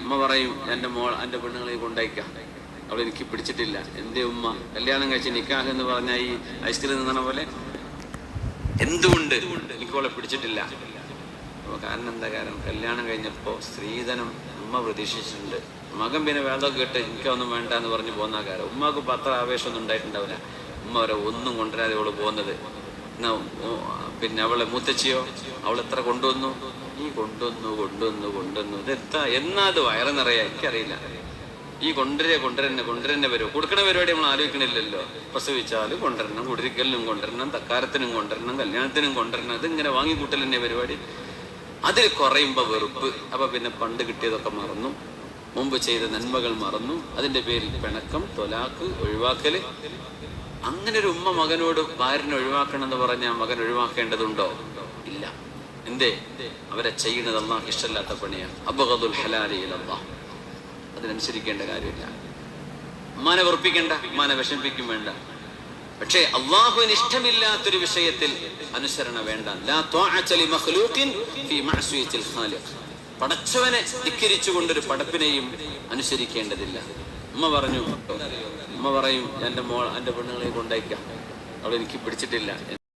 ഉമ്മ പറയും എൻ്റെ പെണ്ണുങ്ങളെ കൊണ്ടയക്കാം, അവൾ എനിക്ക് പിടിച്ചിട്ടില്ല. എൻ്റെ ഉമ്മ കല്യാണം കഴിച്ച് നിക്കാഹ് എന്ന് പറഞ്ഞാൽ ഈ ഐസ്ക്രീം നിന്ന പോലെ എന്തുകൊണ്ട് എനിക്കവളെ പിടിച്ചിട്ടില്ല? അപ്പോൾ കാരണം എന്താ? കാരണം കല്യാണം കഴിഞ്ഞപ്പോൾ സ്ത്രീധനം ഉമ്മ പ്രതീക്ഷിച്ചിട്ടുണ്ട്. മകൻ പിന്നെ വേദമൊക്കെ കേട്ട് എനിക്കൊന്നും വേണ്ട എന്ന് പറഞ്ഞ് പോകുന്ന കാര്യം. ഉമ്മക്ക് അത്ര ആവേശമൊന്നും ഉണ്ടായിട്ടുണ്ടാവില്ല. ഉമ്മ വരെ ഒന്നും കൊണ്ടുവരാതെ അവള് പോകുന്നത്. എന്നാ പിന്നെ അവളെ മൂത്തച്ചിയോ അവൾ എത്ര കൊണ്ടുവന്നു? ഈ കൊണ്ടുവന്നു ഇതെത്താ എന്നാ അത് വയറ് നിറയാ? എനിക്കറിയില്ല. ഈ കൊണ്ടുവരന്നെ വരുമോ? കൊടുക്കണ പരിപാടി നമ്മൾ ആലോചിക്കണില്ലല്ലോ. പ്രസവിച്ചാൽ കൊണ്ടുവരണം, കുടിരിക്കലിനും കൊണ്ടുവരണം, തക്കാരത്തിനും കൊണ്ടുവരണം, കല്യാണത്തിനും കൊണ്ടുവരണം. ഇതിങ്ങനെ വാങ്ങിക്കൂട്ടൽ തന്നെ പരിപാടി. അതിൽ കുറയുമ്പോൾ വെറുപ്പ്. അപ്പൊ പിന്നെ പണ്ട് കിട്ടിയതൊക്കെ മറന്നു, മുമ്പ് ചെയ്ത നന്മകൾ മറന്നു. അതിന്റെ പേരിൽ പിണക്കം, തൊലാക്ക്, ഒഴിവാക്കല്. അങ്ങനെ ഒരു ഉമ്മ മകനോട് ഭാര്യനെ ഒഴിവാക്കണം എന്ന് പറഞ്ഞാൽ മകൻ ഒഴിവാക്കേണ്ടതുണ്ടോ? ഇല്ല. എന്തേ? അവരെ ചെയ്യുന്നത് അല്ലാഹുവിന് ഇഷ്ടമില്ലാത്ത പണിയാണ്. അബ്ഗദുൽ ഹലാലി ഇലല്ലാഹ്. അതിനനുസരിക്കേണ്ട കാര്യമില്ല. ഉമ്മാനെ വെറുപ്പിക്കണ്ട, ഉമ്മാനെ വിഷമിപ്പിക്കും വേണ്ട. പക്ഷേ അല്ലാഹുവിന് ഇഷ്ടമില്ലാത്തൊരു വിഷയത്തിൽ അനുസരണ വേണ്ട. ലാ ത്വാഅത ലി മഖ്ലൂഖിൻ ഫീ മഅസിയത്തിൽ ഖാലിഖ്. പടച്ചവനെ ധിക്കരിച്ചുകൊണ്ടൊരു പടപ്പിനെയും അനുസരിക്കേണ്ടതില്ല. ഉമ്മ പറയും എൻ്റെ പെണ്ണുങ്ങളെ കൊണ്ടയക്കാം, അവൾ എനിക്ക് പിടിച്ചിട്ടില്ല.